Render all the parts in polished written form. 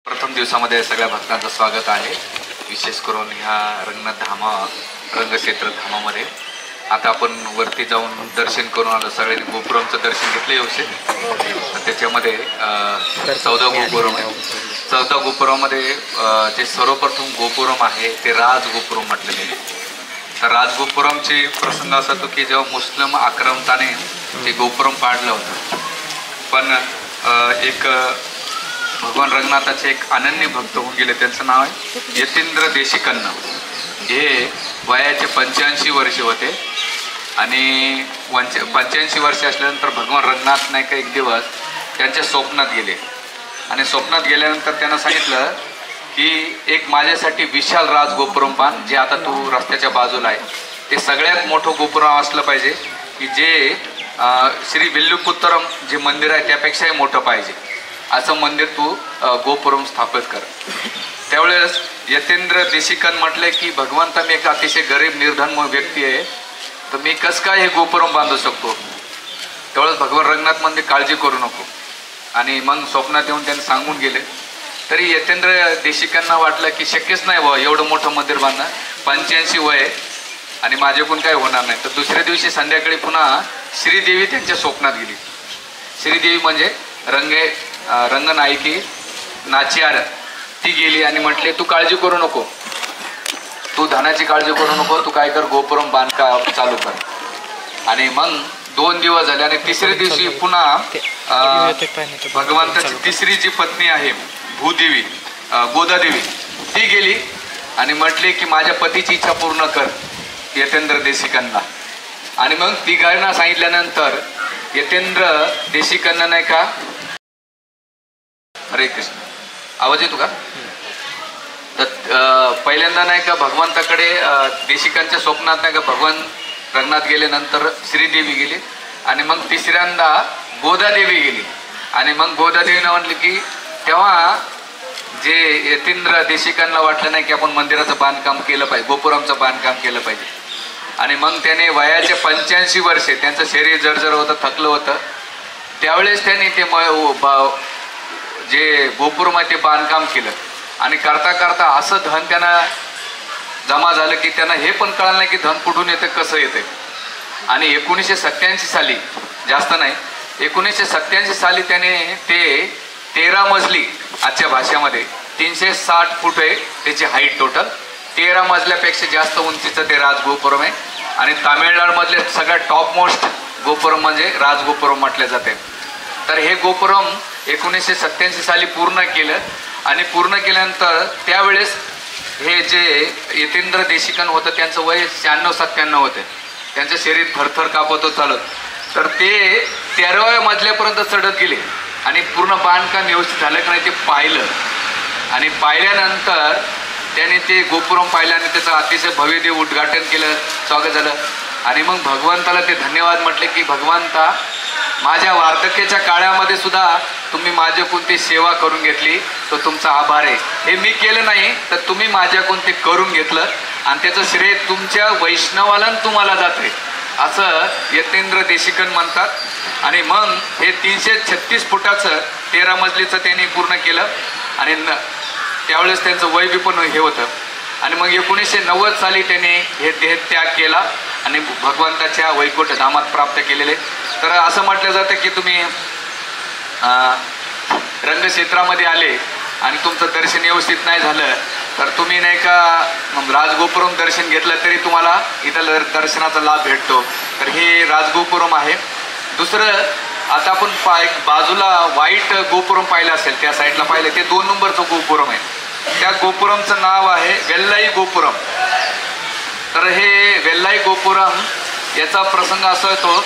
प्रथम दिवसामध्ये सगळ्या भक्तांचं स्वागत आहे. विशेष करून ह्या रंगक्षेत्र धामामध्ये आता आपण वरती जाऊन दर्शन करून आलो. सगळ्यांनी गोपुरमचं दर्शन घेतलं व्यवस्थित. त्याच्यामध्ये 14 गोपुरम आहे. 14 गोपुरामध्ये जे सर्वप्रथम गोपुरम आहे ते राजगोपुरम म्हटलेले आहे. तर राजगोपुरमचे प्रसंग असा होतो की जेव्हा मुस्लिम आक्रमकाने ते गोपुरम पाडलं होतं, पण एक भगवान रंगनाथाचे एक अनन्य भक्त होऊन गेले. त्यांचं नाव आहे यतींद्र देशिकन्न. हे वयाचे 85 वर्ष होते आणि 85 वर्ष असल्यानंतर भगवान रंगनाथ नाही का एक दिवस त्यांच्या स्वप्नात गेले आणि स्वप्नात गेल्यानंतर त्यांना सांगितलं की एक माझ्यासाठी विशाल राज गोपुरम पान, जे आता तू रस्त्याच्या बाजूला आहे, ते सगळ्यात मोठं गोपुरम असलं पाहिजे की जे श्री विल्लुपुत्रम जे मंदिर आहे त्यापेक्षाही मोठं पाहिजे, असं मंदिर तू गोपुरम स्थापित कर. त्यावेळेस यतींद्र देशिकन म्हटले की भगवंता, मी एक अतिशय गरीब निर्धन व्यक्ती आहे, तर मी कसं काय हे गोपुरम बांधू शकतो. त्यावेळेस भगवान रंगनाथ मंदिर काळजी करू नको. आणि मग स्वप्नात येऊन त्यांनी सांगून गेले. तरी यतींद्र देशिकांना वाटलं की शक्यच नाही बुवा एवढं मोठं मंदिर बांधणं, 85 वय आणि माझ्याकडून काय होणार नाही. तर दुसऱ्या दिवशी संध्याकाळी पुन्हा श्रीदेवी त्यांच्या स्वप्नात गेली. श्रीदेवी म्हणजे रंगनायकी नाचियार, ती गेली आणि म्हटले तू काळजी करू नको, तू धनाची काळजी करू नको, तू काय कर गोपुरम बांधकाम चालू कर. आणि मग 2 दिवस झाले आणि तिसऱ्या दिवशी पुन्हा भगवंताची तिसरी जी पत्नी आहे भूदेवी गोदादेवी, ती गेली आणि म्हटले की माझ्या पतीची इच्छा पूर्ण कर यतींद्र देशिकांना. आणि मग तिघांना सांगितल्यानंतर यतींद्र देशिकांना नाही का, हरे कृष्ण, आवाज येतो का? तर पहिल्यांदा नाही का भगवंताकडे देशिकांच्या स्वप्नात नाही का भगवान रंगनाथ गेले, नंतर श्रीदेवी गेली आणि मग तिसऱ्यांदा गोदादेवी गेली. आणि मग गोदादेवीनं म्हटलं की तेव्हा जे यतींद्र देशिकांना वाटलं नाही की आपण मंदिराचं बांधकाम केलं पाहिजे, गोपुरमचं बांधकाम केलं पाहिजे. आणि मग त्याने वयाचे 85 वर्षे, त्यांचं शरीर जर्जर होतं, थकलं होतं, त्यावेळेस त्यांनी ते जे गोपुरम आहे ते बांधकाम केलं. आणि करता करता असं धन त्यांना जमा झालं की त्यांना हे पण कळलं नाही की धन कुठून येतं, कसं येतं. आणि 1987 साली, जास्त नाही, 1987 साली त्याने ते 13 मजली, आजच्या भाषेमध्ये 360 फूट आहे त्याची हाईट टोटल, 13 मजल्यापेक्षा जास्त उंचीचं ते राजगोपुरम आहे. आणि तामिळनाडूमधले सगळ्यात टॉप मोस्ट गोपुरम म्हणजे राजगोपुरम म्हटले जाते. तर हे गोपुरम 1987 साली पूर्ण केलं. आणि पूर्ण केल्यानंतर त्यावेळेस हे जे यतींद्र देशिकन होतं त्यांचं वय 96-97 होते, त्यांचं शरीर थरथर कापत होत चालत. तर ते 13व्या मजल्यापर्यंत चढत गेले आणि पूर्ण बांधकाम व्यवस्थित झालं की नाही ते पाहिलं. आणि पाहिल्यानंतर त्याने ते गोपुरम पाहिलं आणि त्याचं अतिशय भव्य उद्घाटन केलं, स्वागत झालं. आणि मग भगवंताला ते धन्यवाद म्हटले की भगवंता, माझ्या वार्धक्याच्या काळामध्ये सुद्धा तुम्ही माझ्याकडून ती सेवा करून घेतली, तो तुमचा आभार आहे. हे मी केलं नाही तर तुम्ही माझ्याकडून ते करून घेतलं आणि त्याचं श्रेय तुमच्या वैष्णवाला तुम्हाला जाते, असं यतींद्र देशिकन म्हणतात. आणि मग हे 336 फुटाचं 13 मजलीचं त्यांनी पूर्ण केलं. आणि त्यावेळेस त्यांचं वय बी पण हे होतं. आणि मग 1990 साली त्यांनी हे देहत्याग केला आणि भगवंताच्या वैकुंठ धामात प्राप्त केलेले. तर असं म्हटलं जातं की तुम्ही रंगक्षेत्रामध्ये आले आणि तुमचं दर्शन व्यवस्थित नाही झालं तर तुम्ही नाही का राजगोपुरम दर्शन घेतलं तरी तुम्हाला इथं दर्शनाचा लाभ भेटतो. तर हे राजगोपुरम आहे. दुसरं आता आपण बाजूला व्हाईट गोपुरम पाहिलं असेल, त्या साईडला पाहिलं, ते 2 नंबरचं गोपुरम आहे. त्या गोपुरमचं नाव आहे वेल्लाई गोपुरम. तर हे वेल्लाई गोपुरम याचा प्रसंग असा होतो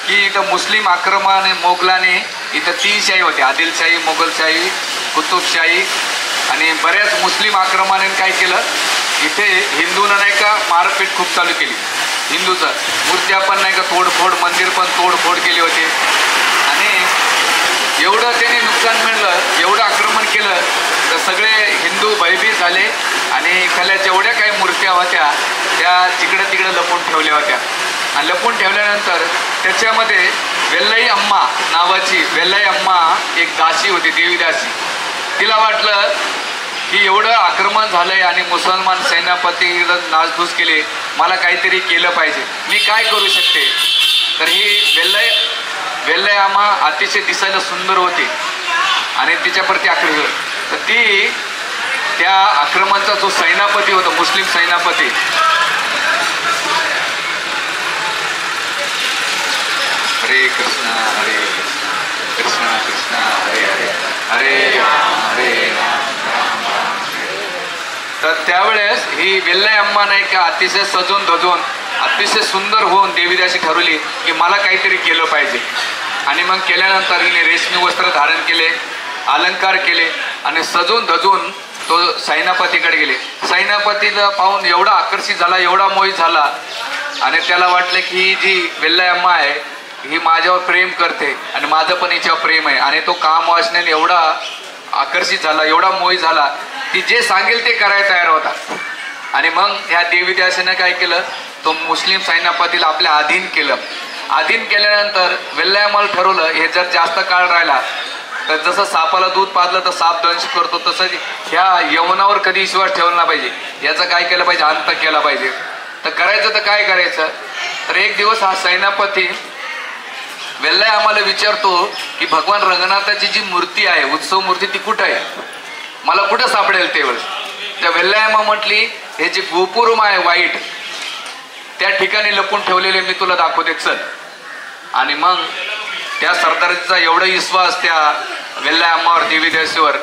की इथं मुस्लिम आक्रमण मोगलाने इथं 3 शाही होते, आदिलशाही, मोगलशाही, कुतुबशाही. आणि बऱ्याच मुस्लिम आक्रमणाने काय केलं, इथे हिंदूनं नाही का मारपीट खूप चालू केली. हिंदूचं मूर्त्या पण नाही का तोडफोड, मंदिर पण तोडफोड केली होती. आणि एवढं त्याने नुकसान मिळलं, एवढं आक्रमण केलं तर सगळे हिंदू भयभीत झाले आणि इथल्या जेवढ्या काही मूर्त्या होत्या त्या तिकडं तिकडं लपवून ठेवल्या होत्या. आणि लपवून ठेवल्यानंतर त्याच्यामध्ये वेल्लाई अम्मा नावाची, वेल्लाई अम्मा एक दासी होती, देवी दासी. तिला वाटलं की एवढं आक्रमण झालंय आणि मुसलमान सेनापतीकडं नासधूस केले, मला काहीतरी केलं पाहिजे, मी काय करू शकते. तर ही वेल्लय आम्हा अतिशय दिसायला सुंदर होती आणि तिच्याप्रती आक्रमण. तर ती त्या आक्रमणचा जो सेनापती होता, मुस्लिम सेनापती, हरे कृष्णा हरे कृष्णा कृष्णा कृष्णा हरे हरे हरे हरे. तर त्यावेळेस ही वेल्लय अम्मा नाही का अतिशय सजून धजून अतिशय सुंदर होऊन देवीदासी ठरवली की मला काहीतरी केलं पाहिजे. आणि मग केल्यानंतर हिने रेशमी वस्त्र धारण केले, अलंकार केले आणि सजून धजून तो सेनापतीकडे गेले. सेनापतीला पाहून एवढा आकर्षित झाला, एवढा मोहित झाला आणि त्याला वाटलं की ही जी वेल्लय अम्मा आहे ही माझ्यावर प्रेम करते आणि माझं पण हिच्यावर प्रेम आहे. आणि तो काम वासनेने एवढा आकर्षित झाला, एवढा मोहित झाला, ती जे सांगेल ते करायला तयार होता. आणि मग ह्या देवीदासीनं काय केलं, तो मुस्लिम सेनापतीला आपल्या अधीन केलं. अधीन केल्यानंतर वेल्लय अम्माला ठरवलं हे जर जास्त काळ राहिला तर जसं सापाला दूध पाजलं तर साप दंश करतो, तसं ह्या यवनावर कधी विश्वास ठेवला पाहिजे, याचा काय केलं पाहिजे, अंत केला पाहिजे. तर करायचं तर काय करायचं. तर एक दिवस हा सेनापती वेल्लय आम्हाला विचारतो की भगवान रंगनाथाची जी मूर्ती आहे, उत्सव मूर्ती, ती कुठं आहे, मला कुठं सापडेल तेवेळेस. त्या वेल्लय अम्मा म्हटली हे जे गोपुरम आहे वाईट, त्या ठिकाणी लपून ठेवलेले मी तुला दाखवते, चल. आणि मग त्या सरदाराचा एवढा विश्वास त्या वेल्लय अम्मावर, देवीदासीवर,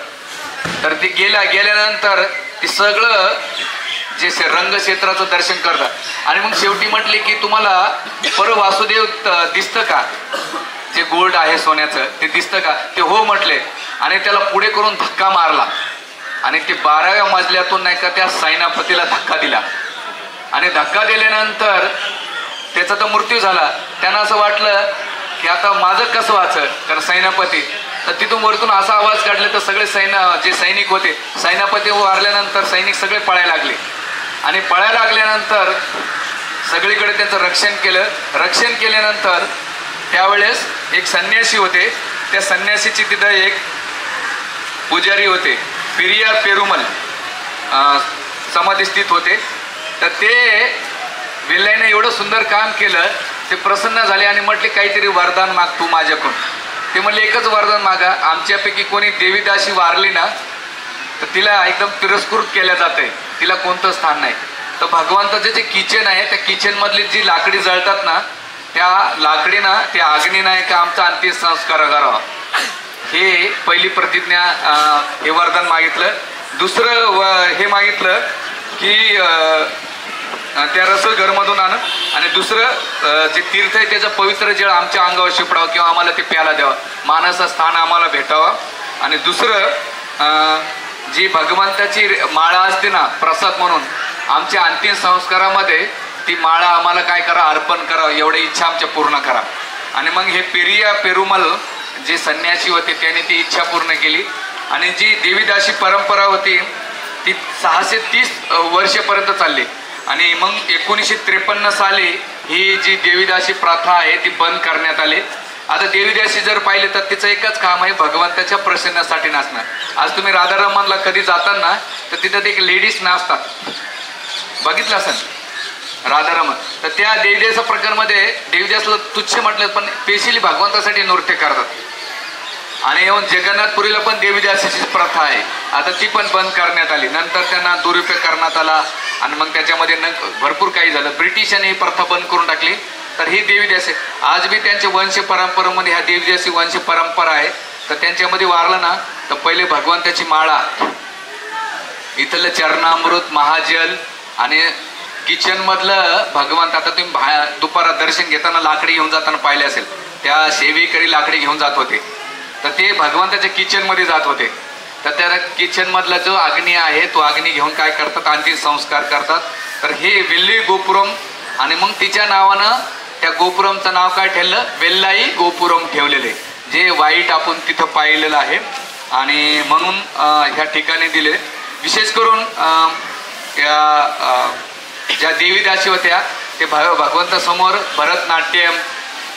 तर ती गेल्यानंतर ती सगळं जे रंगक्षेत्राचं दर्शन करतात. आणि मग शेवटी म्हटली की तुम्हाला परवासुदेव दिसतं का, जे गोल्ड आहे सोन्याचं ते दिसतं का. ते हो म्हटले आणि त्याला पुढे करून धक्का मारला आणि ते 12व्या मजल्यातून नाही का त्या सेनापतीला धक्का दिला. आणि धक्का दिल्यानंतर त्याचा तर मृत्यू झाला. त्यांना असं वाटलं की आता माझं कसं वाचलं, तर सेनापती, तर तिथून वरतून असा आवाज काढले तर सगळे जे सैनिक होते, सेनापती वारल्यानंतर सैनिक सगळे पळायला लागले. आणि पळायला लागल्यानंतर सगळीकडे त्यांचं रक्षण केलं. रक्षण केल्यानंतर त्यावेळेस एक संन्यासी होते, त्या संन्यासीची तिथं एक पुजारी होते, पेरियार पेरुमल समाधीस्थित होते. तर ते वेल्लयने एवढं सुंदर काम केलं, ते प्रसन्न झाले आणि म्हटले काहीतरी वरदान माग तू माझ्याकडून. ते म्हणले एकच वरदान मागा, आमच्यापैकी कोणी देवीदासी वारली ना तर तिला एकदम तिरस्कृत केल्या जाते, तिला कोणतं स्थान नाही. तर भगवंताचं जे किचन आहे त्या किचनमधली जी लाकडी जळतात ना, त्या लाकडीनं त्या अग्नीनं आहे का आमचा अंतिम संस्कार करावा, हे पहिली प्रतिज्ञा, हे वरदान मागितलं. दुसरं हे मागितलं की त्या रसोई घरमधून आणा आणि दुसरं जे तीर्थ आहे त्याचं पवित्र जळ आमच्या अंगावर शिपडावं किंवा आम्हाला ते प्याला द्यावं, मानाचं स्थान आम्हाला भेटावं. आणि दुसरं जी भगवंताची माळा असते ना प्रसाद म्हणून, आमच्या अंतिम संस्कारामध्ये ती माळा आम्हाला काय करा, अर्पण करा, एवढी इच्छा आमच्या पूर्ण करा. आणि मग हे पेरिया पेरुमल जे संन्यासी होते त्यांनी ती इच्छा पूर्ण केली. आणि जी देवीदासी परंपरा होती ती 630 वर्षेपर्यंत चालली. आणि मग 1953 साली ही जी देवीदासी प्रथा आहे ती बंद करण्यात आली. आता देवीदासी जर पाहिले तर तिचं एकच काम आहे, भगवंताच्या प्रसन्नासाठी नाचणं. आज तुम्ही राधारमणला कधी जाताना तर तिथं एक लेडीज नाचतात, बघितलं असेल राधारमण. तर त्या देवीदासा प्रकारमध्ये देवीदासला तुच्छ म्हटलं पण स्पेशली भगवंतासाठी नृत्य करतात. आणि येऊन जगन्नाथपुरीला पण देवीदासीची प्रथा आहे, आता ती पण बंद करण्यात आली. नंतर त्यांना दुरुपयोग करण्यात आला आणि मग त्याच्यामध्ये भरपूर काही झालं. ब्रिटिशांनी ही प्रथा बंद करून टाकली. तर ही देवीदासी आज बी त्यांच्या वंश परंपरेमध्ये ह्या देवीदासी वंश परंपरा आहे. तर त्यांच्यामध्ये वारलं ना तर पहिले भगवंताची माळा, इथलं चरणामृत, महाजल आणि किचनमधलं भगवंत. आता तुम्ही दुपारात दर्शन घेताना लाकडी घेऊन जाताना पाहिले असेल, त्या सेवेकरी लाकडी घेऊन जात होते, तर ते भगवंताच्या किचनमध्ये जात होते. तर त्या किचनमधला जो अग्नी आहे तो अग्नी घेऊन काय करतात, अंतिम संस्कार करतात. तर हे वेल्ली गोपुरम, आणि मग तिच्या नावानं त्या गोपुरमचं नाव काय ठेवलं, वेल्लाई गोपुरम ठेवलेले, जे वाईट आपण तिथं पाहिलेलं आहे. आणि म्हणून ह्या ठिकाणी दिले. विशेष करून ज्या देवीदासी होत्या ते भगवंतासमोर भरतनाट्यम,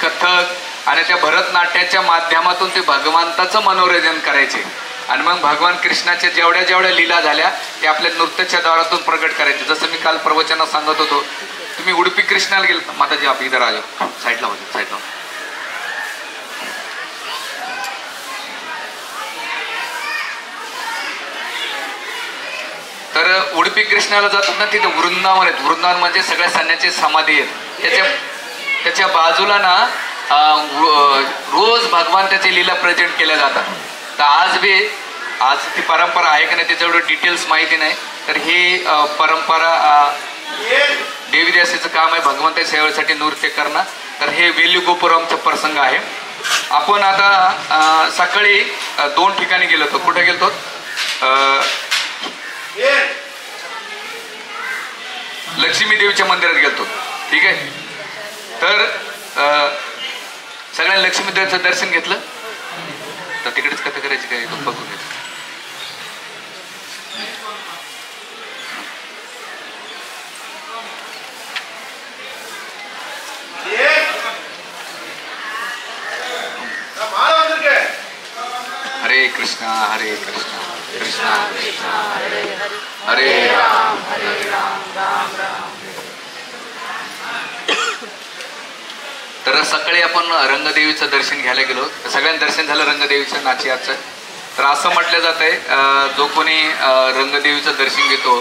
कथक आणि त्या भरतनाट्याच्या माध्यमातून ते भगवंताचं मनोरंजन करायचे. आणि मग भगवान कृष्णाच्या जेवढ्या जेवढ्या लीला झाल्या ते आपल्या नृत्याच्या द्वारातून प्रकट करायचे. जसं मी काल प्रवचनात सांगत होतो, तुम्ही उडुपी कृष्णाला गेल माताजी, आप इधर आ जाओ, साईडला होते साईडला. तर उडुपी कृष्णाला जातात ना, तिथे वृंदावन आहेत. वृंदावन म्हणजे सगळ्या सणाची समाधी आहेत. त्याच्या बाजूला ना रोज भगवान त्याची लीला प्रेझेंट केल्या जातात. तर आज ती परंपरा आहे का नाही त्याच्यावर डिटेल्स माहिती नाही. तर ही परंपरा देवीदासीचं काम आहे, भगवंताच्या सेवेसाठी नृत्य करणं. तर हे वेलुगोपुरमचा प्रसंग आहे. आपण आता सकाळी 2 ठिकाणी गेलो होतो. कुठे गेलो? लक्ष्मी देवीच्या मंदिरात गेलतो. ठीक आहे. तर सगळ्यांनी लक्ष्मी देवीचं दर्शन घेतलं. तर तिकडेच कथा करायची काय बघून घ्यायचं. हरे कृष्णा हरे कृष्णा कृष्णा कृष्णा हरे हरे हरे राम राम राम. तर सकाळी आपण रंगदेवीचं दर्शन घ्यायला गेलो. सगळ्यांना दर्शन झालं रंगदेवीचं नाचियाचं. तर असं म्हटलं जात आहे, जो कोणी रंगदेवीचं दर्शन घेतो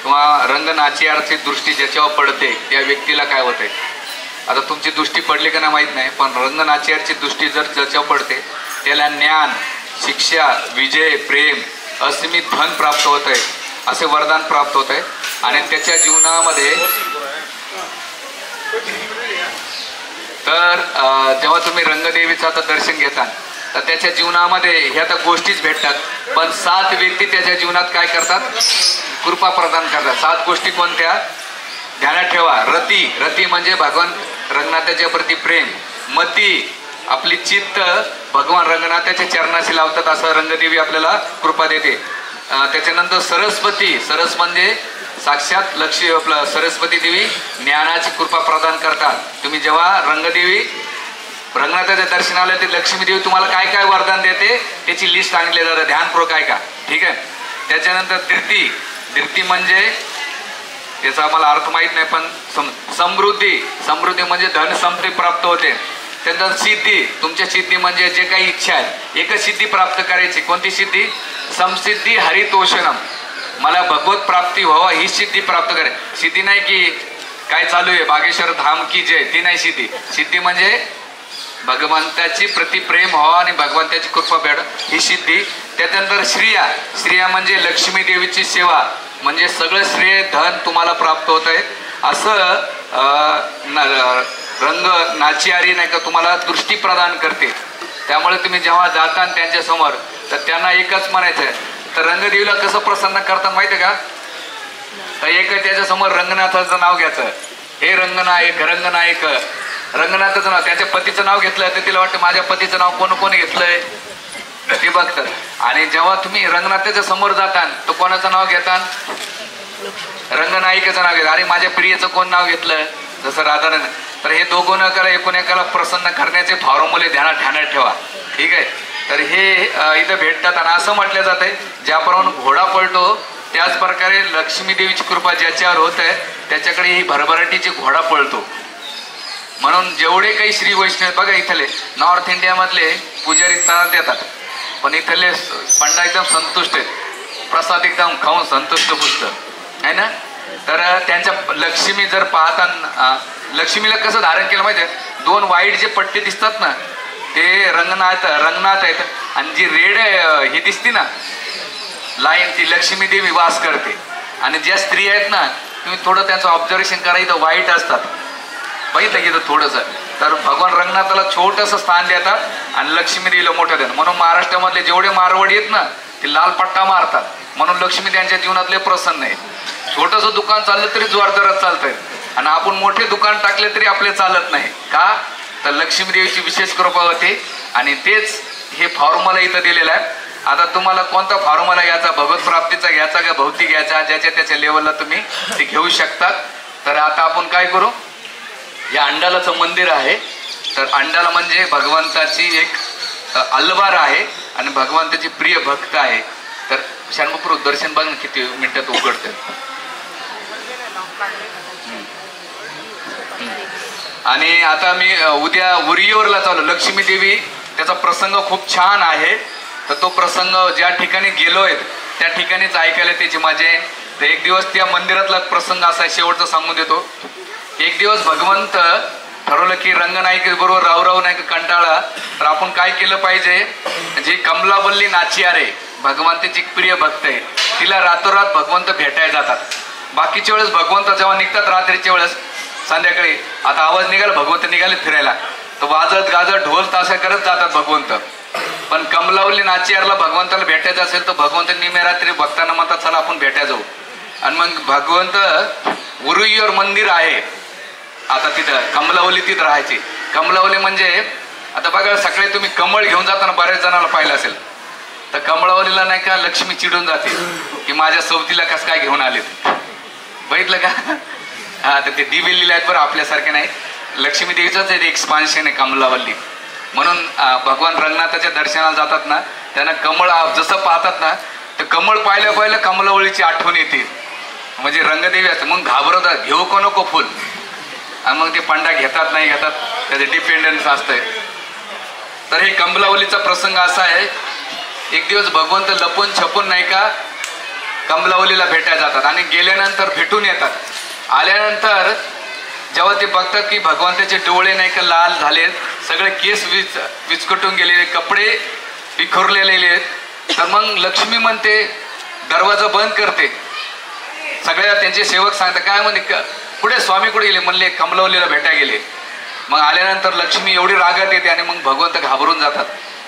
किंवा रंग नाचियारची दृष्टी ज्याच्यावर पडते त्या व्यक्तीला काय होतंय. आता तुमची दृष्टी पडली का नाही माहीत नाही, पण रंग नाचियारची दृष्टी जर ज्याच्यावर पडते त्याला ज्ञान, शिक्षा, विजय, प्रेम, असीमित धन प्राप्त होत आहे, असे वरदान प्राप्त होत आहे. आणि त्याच्या जीवनामध्ये तर जेव्हा तुम्ही रंगदेवीचं आता दर्शन घेता तर त्याच्या जीवनामध्ये ह्या तर गोष्टीच भेटतात, पण 7 व्यक्ती त्याच्या जीवनात काय करतात, कृपा प्रदान करतात. 7 गोष्टी कोणत्या ध्यानात ठेवा. रती म्हणजे भगवान रंगनाथाच्या प्रती प्रेम. मती आपली चित्त भगवान रंगनाथाच्या चरणाशी लावतात, असं रंगदेवी आपल्याला कृपा देते. त्याच्यानंतर सरस म्हणजे साक्षात आपलं सरस्वती देवी ज्ञानाची कृपा प्रदान करतात. तुम्ही जेव्हा रंगनाथाच्या दर्शनाला ते लक्ष्मी देवी तुम्हाला काय काय वरदान देते त्याची लिस्ट सांगितली जाते, ध्यानपूर्वक आहे का. ठीक आहे. त्याच्यानंतर धीर्ती म्हणजे त्याचा आम्हाला अर्थ माहीत नाही, पण समृद्धी म्हणजे धन संपत्ती प्राप्त होते. त्यानंतर सिद्धी, तुमच्या सिद्धी म्हणजे जे काही इच्छा आहे एकच सिद्धी प्राप्त करायची. कोणती सिद्धी? समसिद्धी हरितोषणम, मला भगवत प्राप्ती व्हावा ही सिद्धी प्राप्त करे. सिद्धी नाही की काय चालू आहे बागेश्वर धाम की जय, ती नाही सिद्धी. सिद्धी म्हणजे भगवंताची प्रतिप्रेम व्हावा आणि भगवंताची कृपा भेट, ही सिद्धी. त्याच्यानंतर श्रिया म्हणजे लक्ष्मी देवीची सेवा, म्हणजे सगळं श्रेय धन तुम्हाला प्राप्त होत आहे. असं रंग नाचियारी नाही का तुम्हाला दृष्टी प्रदान करते. त्यामुळे तुम्ही जेव्हा जाता त्यांच्या समोर तर त्यांना एकच म्हणायचं आहे. तर रंगदेवीला कसं प्रसन्न करतात माहिती आहे का. तर एक त्याच्या समोर रंगनाथाचं नाव घ्यायचं, हे रंगनायक रंगनाथाचं नाव, त्याच्या पतीचं नाव घेतलं तर तिला वाटतं माझ्या पतीचं नाव कोण घेतलंय ते बघतात. आणि जेव्हा तुम्ही रंगनाथाच्या समोर जाता तर कोणाचं नाव घेता, रंगनायिकेचं नाव घेतात. अरे माझ्या प्रियेचं कोण नाव घेतलं, जसं राधाराणी. तर हे दोघं एकोणेकाला प्रसन्न करण्याचे फॉर्म्युले ध्यानात ठेवा. ठीक आहे. तर हे इथं भेटतात. आणि असं म्हटलं जात आहे ज्याप्रमाणे घोडा पळतो त्याच प्रकारे लक्ष्मी देवीची कृपा ज्याच्यावर होत आहे त्याच्याकडे ही भरभराटीची घोडा पळतो. म्हणून जेवढे काही श्री वैष्णव बघा, इथले नॉर्थ इंडियामधले पुजारी त्रास देतात, पण इथले पंडा एकदम संतुष्ट आहेत, प्रसाद एकदम खाऊन संतुष्ट पुसतं आहे ना. तर त्यांच्या लक्ष्मी जर पाहता, लक्ष्मीला कसं धारण केलं माहिती आहे, 2 व्हाईट जे पट्टे दिसतात ना ते रंगनाथ आहेत, आणि जी रेड ही दिसती ना लाईन ती लक्ष्मी देवी वास करते. आणि ज्या स्त्री आहेत ना तुम्ही थोडं त्यांचं ऑब्झर्वेशन करा, इथं व्हाईट असतात बघितलं की इथं थोडंसं. तर भगवान रंगनाथाला छोटंसं स्थान देतात आणि लक्ष्मी देवीला मोठं देतात. म्हणून महाराष्ट्रामधले जेवढे मारवाडी आहेत ना ते लाल पट्टा मारतात, म्हणून लक्ष्मी त्यांच्या जीवनातले प्रसन्न आहे. छोटंसं दुकान चाललं तरी जोरदारात चालतंय, आणि आपण मोठे दुकान टाकले तरी आपले चालत नाही का, तर लक्ष्मी देवीची विशेष कृपा होते. आणि तेच हे फॉर्म्युला इथं दिलेला आहे. आता तुम्हाला कोणता फॉर्म्युला घ्यायचा, भगवत प्राप्तीचा घ्यायचा का भौतिक घ्यायचा, ज्याच्या त्याच्या लेवलला तुम्ही ते घेऊ शकतात. तर आता आपण काय करू, या अंडालाचं मंदिर आहे. तर अंडाला म्हणजे भगवंताची एक अलवार आहे. आणि भगवंताची प्रिय भक्त आहे. तर षण्मुखप्रभू दर्शन बघ ना किती मिनिटात उघडतं. आणि आता मी उद्या उरियोरला चालू. लक्ष्मी देवी त्याचा प्रसंग खूप छान आहे. तर तो प्रसंग ज्या ठिकाणी गेलोय त्या ठिकाणीच ऐकायला त्याची मजा आहे. तर एक दिवस त्या मंदिरातला प्रसंग असा शेवटचा सांगून देतो. एक दिवस भगवंत ठरवलं की रंगनायकी बरोबर राव नाही कंटाळा, तर आपण काय केलं पाहिजे. जी कमलावल्ली नाचियार आहे, भगवंताची प्रिय भक्त आहे, तिला रातोरात भगवंत भेटायला जातात. बाकीच्या वेळेस भगवंत जेव्हा निघतात रात्रीच्या वेळेस संध्याकाळी, आता आवाज निघाला भगवंत निघाले फिरायला, तर वाजत गाजत ढोल ताशा करत जातात भगवंत. पण कमलावल्ली नाचियारला भगवंताला भेटायचं असेल तर भगवंत निम्या रात्री भक्तांना म्हणतात चला आपण भेटायला जाऊ. आणि मग भगवंत उरुईवर मंदिर आहे, आता तिथं कमलावली तिथं राहायची. कमलावली म्हणजे आता बघा सकाळी तुम्ही कमळ घेऊन जाताना बऱ्याच जणांना पाहिलं असेल, तर कमळावलीला नाही का लक्ष्मी चिडून जाते की माझ्या सोबतीला कसं काय घेऊन आलेत, बघितलं का. हा, तर ते दिवेलीला आहेत बरं, आपल्यासारखे नाही. लक्ष्मी देवीचंच एक एक्सपान्शन आहे कमलावल्ली. म्हणून भगवान रंगनाथाच्या दर्शनाला जातात ना, त्यांना कमळ जसं पाहतात ना, तर कमळ पाहिल्या कमलावलीची आठवण येते. म्हणजे रंगदेवी असते, मग घाबरवतात घेऊ को नको फुल, आणि मग ते पंडा घेतात नाही घेतात त्याचे डिपेंडन्स असतंय. तर हे कमलावलीचा प्रसंग असा आहे. एक दिवस भगवंत लपून छपून नाही का कमलावलीला भेटायला जातात आणि गेल्यानंतर भेटून येतात. आल्यानंतर जेव्हा ते बघतात की भगवंताचे डोळे नाही का लाल झालेत, सगळे केस विचकटून गेलेले, कपडे विखुरलेले आहेत, तर मग लक्ष्मी म्हणते दरवाजा बंद करते. सगळ्या त्यांचे सेवक सांगतात काय म्हणे कुठे स्वामी कुठे गेले, म्हणले कमलावलीला भेटायला गेले. मग आल्यानंतर लक्ष्मी एवढी रागात येते आणि मग भगवंत घाबरून जातात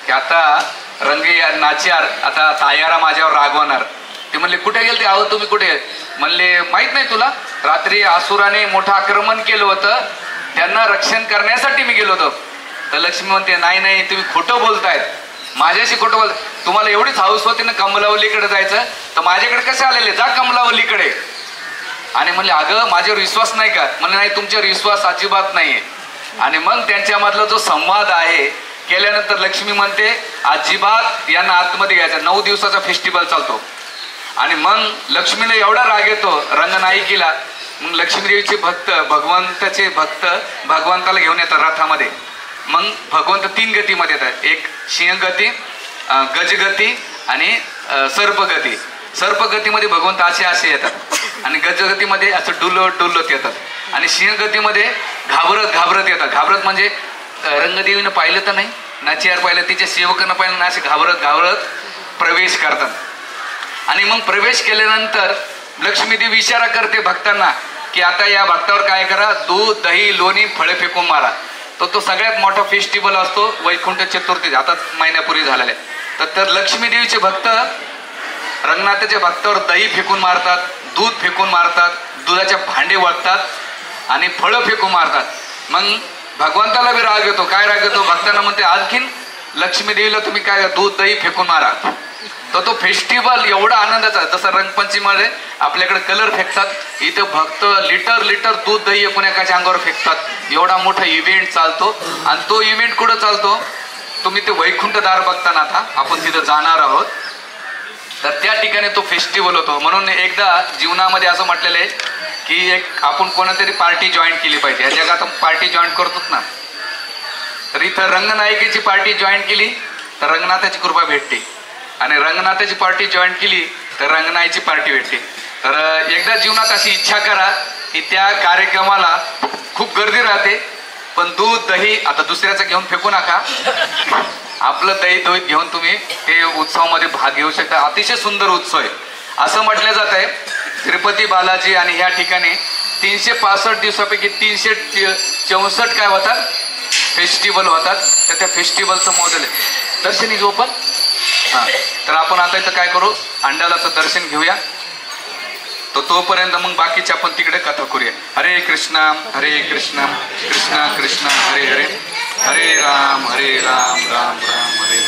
की आता रंगे नाचियार आता तायारा माझ्यावर रागवणार. ते म्हणले कुठे गेले ते, आहो तुम्ही कुठे. म्हणले माहित नाही तुला, रात्री असुराने मोठं आक्रमण केलं होतं, त्यांना रक्षण करण्यासाठी मी गेलो होतो. तर लक्ष्मी म्हणते नाही तुम्ही खोटं बोलतायत, माझ्याशी खोटं बोलताय. तुम्हाला एवढीच हाऊस होती ना कमलावलीकडे जायचं, तर माझ्याकडे कसे आलेले, जा कमलावलीकडे. आणि म्हणले अगं माझ्यावर विश्वास नाही का. म्हणले नाही तुमच्यावर विश्वास अजिबात नाहीये. आणि मग त्यांच्यामधला जो संवाद आहे केल्यानंतर लक्ष्मी म्हणते अजिबात यांना आतमध्ये घ्यायचं, 9 दिवसाचा फेस्टिवल चालतो. आणि मग लक्ष्मीला एवढा राग येतो रंगनायकीला, मग लक्ष्मीदेवीचे भक्त भगवंताचे भक्त भगवंताला घेऊन येतात रथामध्ये. मग भगवंत 3 गतीमध्ये येतात, एक सिंहगती, गजगती आणि सर्पगती. सर्पगतीमध्ये भगवंत असे येतात आणि गजगतीमध्ये असं डुलत येतात आणि सिंहगतीमध्ये घाबरत येतात. घाबरत म्हणजे रंगदेवीनं पाहिलं तर नाही, नाचियार पाहिलं, तिच्या सेवकानं पाहिलं ना, असे घाबरत प्रवेश करतात. आणि मग प्रवेश केल्यानंतर लक्ष्मीदेवी इशारा करते भक्तांना की आता या भक्तावर काय करा, दूध दही लोणी फळे फेकून मारा. तो सगळ्यात मोठा फेस्टिवल असतो वैकुंठ चतुर्थी, आता महिन्यापूर्वी झालेला आहे. तर लक्ष्मीदेवीचे भक्त रंगनाथाच्या भक्तावर दही फेकून मारतात, दूध फेकून मारतात, दुधाच्या भांडे वळतात आणि फळं फेकून मारतात. मग भगवंताला बी राग येतो. काय राग येतो, भक्तांना म्हणते आणखीन लक्ष्मीदेवीला तुम्ही काय दूध दही फेकून मारा. तो फेस्टिवल एवढा आनंदाचा, जसं रंगपंचमीमध्ये आपल्याकडे कलर फेकतात, इथं भक्त लिटर दूध दही एकूण एकाच्या अंगावर फेकतात. एवढा मोठा इव्हेंट चालतो. आणि तो इव्हेंट कुठं चालतो, तुम्ही ते वैकुंठदार बघताना आता आपण तिथं जाणार आहोत, तर त्या ठिकाणी तो फेस्टिवल होतो. म्हणून एकदा जीवनामध्ये असं म्हटलेलं आहे की एक आपण कोणातरी पार्टी जॉईन केली पाहिजे. या जगात पार्टी जॉईन करतोच ना, तर इथं रंगनायकीची पार्टी जॉईन केली तर रंगनाथाची कृपा भेटते, आणि रंगनाथाची पार्टी जॉईन केली तर रंगनाईची पार्टी भेटते. तर एकदा जीवनात अशी इच्छा करा की त्या कार्यक्रमाला खूप गर्दी राहते, पण दूध दही आता दुसऱ्याचं घेऊन फेकू नका, आपलं दही दूध घेऊन तुम्ही ते उत्सवामध्ये भाग घेऊ शकता. अतिशय सुंदर उत्सव आहे. असं म्हटलं जात आहे तिरुपती बालाजी आणि ह्या ठिकाणी 365 दिवसापैकी 364 काय होतात, फेस्टिवल होतात. तर त्या फेस्टिवलचं मॉडेल आहे. दर्शनी घेऊ पण हां, तर आपण आता इथं काय करू, अंडालाचं दर्शन घेऊया. तो तोपर्यंत मग बाकीचे आपण तिकडे कथा करूया. हरे कृष्णा कृष्णा कृष्णा हरे हरे, हरे राम राम राम हरे